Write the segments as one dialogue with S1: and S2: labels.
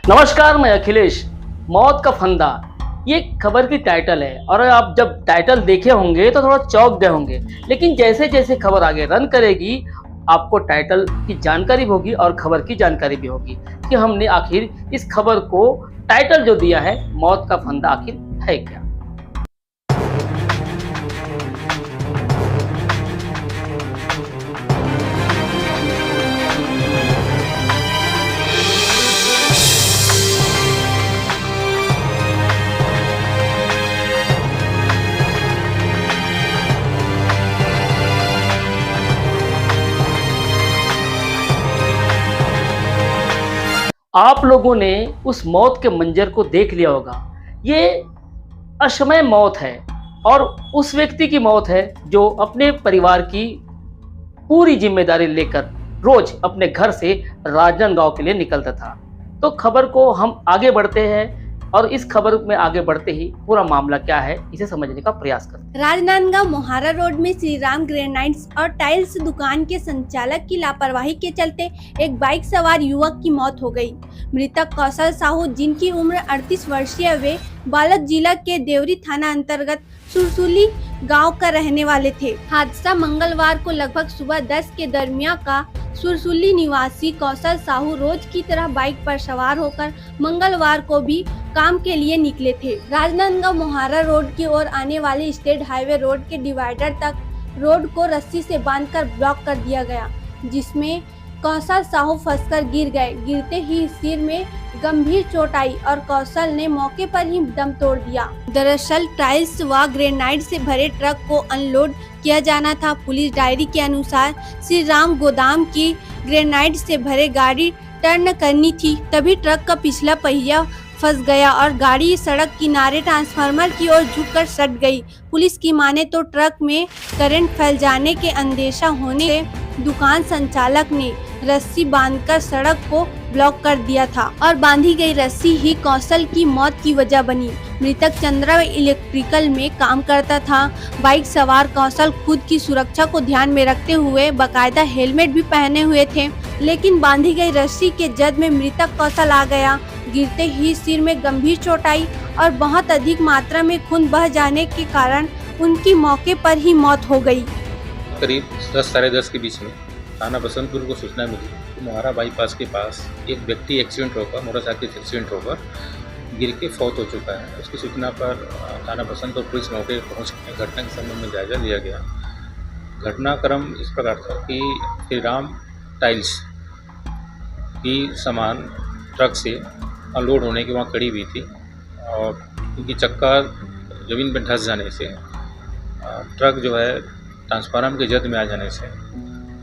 S1: नमस्कार, मैं अखिलेश। मौत का फंदा ये खबर की टाइटल है और आप जब टाइटल देखे होंगे तो थोड़ा चौंक गए होंगे, लेकिन जैसे जैसे खबर आगे रन करेगी आपको टाइटल की जानकारी भी होगी और खबर की जानकारी भी होगी कि हमने आखिर इस खबर को टाइटल जो दिया है मौत का फंदा आखिर है क्या। आप लोगों ने उस मौत के मंजर को देख लिया होगा। ये अशमय मौत है और उस व्यक्ति की मौत है जो अपने परिवार की पूरी जिम्मेदारी लेकर रोज अपने घर से राजनांदगांव के लिए निकलता था। तो खबर को हम आगे बढ़ते हैं और इस खबर में आगे बढ़ते ही पूरा मामला क्या है इसे समझने का प्रयास करते हैं।
S2: राजनांदगांव मोहारा रोड में श्री राम ग्रेनाइट्स और टाइल्स दुकान के संचालक की लापरवाही के चलते एक बाइक सवार युवक की मौत हो गई। मृतक कौशल साहू, जिनकी उम्र 38 वर्षीय, वे बालोद जिला के देवरी थाना अंतर्गत सुरसुली गांव का रहने वाले थे। हादसा मंगलवार को लगभग सुबह 10 के दरमियान का। सुरसुली निवासी कौशल साहू रोज की तरह बाइक पर सवार होकर मंगलवार को भी काम के लिए निकले थे। राजनांदगांव मोहारा रोड की ओर आने वाले स्टेट हाईवे रोड के डिवाइडर तक रोड को रस्सी से बांधकर ब्लॉक कर दिया गया, जिसमें कौशल साहू फंसकर गिर गए। गिरते ही सिर में गंभीर चोट आई और कौशल ने मौके पर ही दम तोड़ दिया। दरअसल टाइल्स व ग्रेनाइट से भरे ट्रक को अनलोड किया जाना था। पुलिस डायरी के अनुसार श्री राम गोदाम की ग्रेनाइट से भरे गाड़ी टर्न करनी थी, तभी ट्रक का पिछला पहिया फंस गया और गाड़ी सड़क किनारे ट्रांसफार्मर की ओर झुककर सट गई। पुलिस की माने तो ट्रक में करंट फैल जाने के अंदेशा होने से दुकान संचालक ने रस्सी बांधकर सड़क को ब्लॉक कर दिया था और बांधी गई रस्सी ही कौशल की मौत की वजह बनी। मृतक चंद्रा इलेक्ट्रिकल में काम करता था। बाइक सवार कौशल खुद की सुरक्षा को ध्यान में रखते हुए बाकायदा हेलमेट भी पहने हुए थे, लेकिन बांधी गई रस्सी के जद में मृतक कौशल आ गया। गिरते ही सिर में गंभीर चोट आई और बहुत अधिक मात्रा में खून बह जाने के कारण उनकी मौके पर ही मौत हो गई।
S3: करीब 10 साढ़े 10 के बीच में थाना बसंतपुर को सूचना मिली कि मोहारा बाईपास के पास एक व्यक्ति एक्सीडेंट होकर मोटरसाइकिल से एक्सीडेंट होकर गिर के फौत हो चुका है। उसकी सूचना पर थाना बसंतपुर पुलिस मौके पर पहुँच घटना के संबंध में जायजा लिया गया। घटनाक्रम इस प्रकार था कि श्री राम टाइल्स की सामान ट्रक से अनलोड होने के वहाँ खड़ी हुई थी और उनकी चक्का ज़मीन पर धंस जाने से ट्रक जो है ट्रांसफार्मर के जद में आ जाने से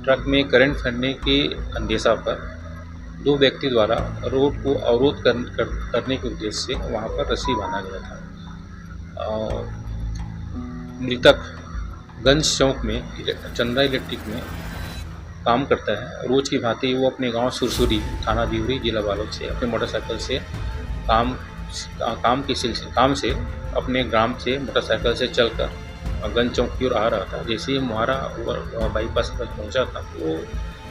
S3: ट्रक में करंट फैलने के अंदेशा पर दो व्यक्ति द्वारा रोड को अवरोध करने के उद्देश्य से वहाँ पर रस्सी बांधा गया था। और मृतक गंज चौक में चंद्रा इलेक्ट्रिक में काम करता है। रोज की भांति वो अपने गांव सुरसुरी, थाना देवरी, जिला बालोद से अपने मोटरसाइकिल से काम से अपने ग्राम से मोटरसाइकिल से चलकर गंज चौक की ओर आ रहा था। जैसे ही मोहारा बाईपास पर पहुंचा था वो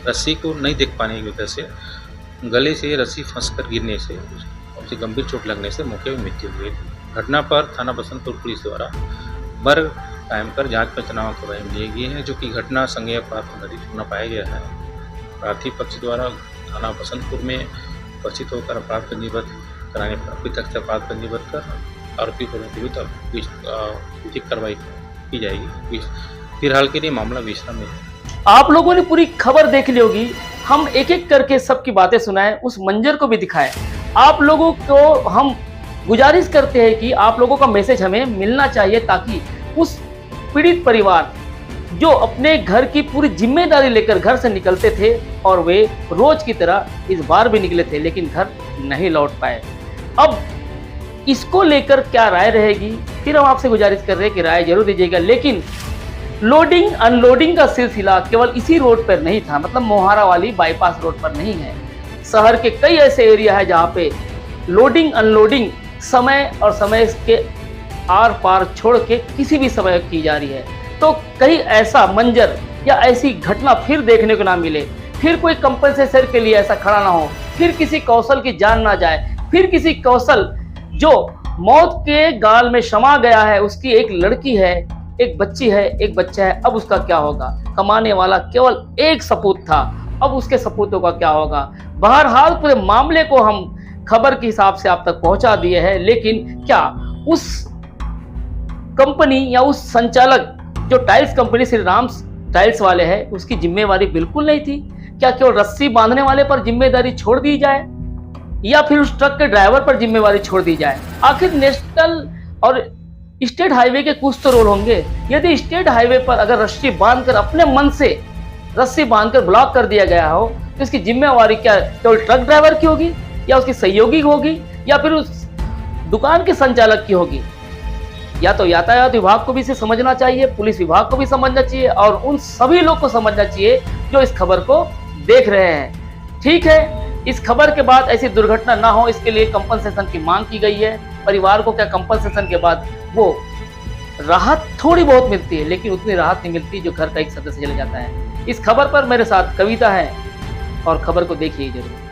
S3: रस्सी को नहीं देख पाने की वजह से गले से रस्सी फंसकर गिरने से उसे गंभीर चोट लगने से मौके पर मृत्यु हुई। घटना पर थाना बसंतपुर पुलिस द्वारा वर्ग कायम कर जांच पंचनामा करवाई लिए गए हैं, जो कि घटना संज्ञेय अपराध संगठित होना पाया गया है। प्रार्थी पक्ष द्वारा थाना बसंतपुर में उपस्थित होकर अपराध पंजीबद्ध कराने पर पृथक से अपराध पंजीबद्ध कर आरोपी को विधिक कार्रवाई की जाएगी। फिलहाल के लिए मामला विचार में है।
S1: आप लोगों ने पूरी खबर देख ली होगी। हम एक एक करके सबकी बातें सुनाएं, उस मंजर को भी दिखाएं। आप लोगों को हम गुजारिश करते हैं कि आप लोगों का मैसेज हमें मिलना चाहिए ताकि उस पीड़ित परिवार जो अपने घर की पूरी जिम्मेदारी लेकर घर से निकलते थे और वे रोज की तरह इस बार भी निकले थे लेकिन घर नहीं लौट पाए, अब इसको लेकर क्या राय रहेगी फिर हम आपसे गुजारिश कर रहे हैं कि राय जरूर दीजिएगा। लेकिन लोडिंग अनलोडिंग का सिलसिला केवल इसी रोड पर नहीं था, मतलब मोहारा वाली बाईपास रोड पर नहीं है। शहर के कई ऐसे एरिया है जहाँ पे लोडिंग अनलोडिंग समय और समय के आर पार छोड़ के किसी भी समय की जा रही है। तो कहीं ऐसा मंजर या ऐसी घटना फिर देखने को ना मिले, फिर कोई कंपनसेशन के लिए ऐसा खड़ा ना हो, फिर किसी कौशल की जान ना जाए, फिर किसी कौशल जो मौत के गाल में शमा गया है, उसकी एक लड़की है, एक बच्ची है, एक बच्चा है, अब उसका क्या होगा? कमाने वाला केवल एक सपूत था, अब उसके सपूतों का क्या होगा? बहरहाल पूरे मामले को हम खबर के हिसाब से आप तक पहुंचा दिए हैं, लेकिन क्या उस कंपनी या उस संचालक जो tiles company Shri Ram tiles वाले हैं, उसकी जिम्मेवारी बिल्कुल नहीं थी? क्या केवल रस्सी बांधने वाले पर जिम्मेदारी छोड़ दी जाए या फिर उस ट्रक के ड्राइवर पर जिम्मेवारी छोड़ दी जाए? आखिर नेशनल और स्टेट हाईवे के कुछ तो रोल होंगे। यदि स्टेट हाईवे पर अगर रस्सी बांधकर अपने मन से रस्सी बांधकर ब्लॉक कर दिया गया हो, तो इसकी जिम्मेवारी क्या केवल ट्रक ड्राइवर की होगी या उसकी सहयोगी होगी या फिर उस दुकान के संचालक की होगी? या तो यातायात विभाग को भी इसे समझना चाहिए, पुलिस विभाग को भी समझना चाहिए और उन सभी लोग को समझना चाहिए जो इस खबर को देख रहे हैं। ठीक है, इस खबर के बाद ऐसी दुर्घटना ना हो, इसके लिए कंपनसेशन की मांग की गई है। परिवार को क्या कंपनसेशन के बाद वो राहत थोड़ी बहुत मिलती है, लेकिन उतनी राहत नहीं मिलती जो घर का एक सदस्य चले जाता है। इस खबर पर मेरे साथ कविता है और खबर को देखिए जरूर।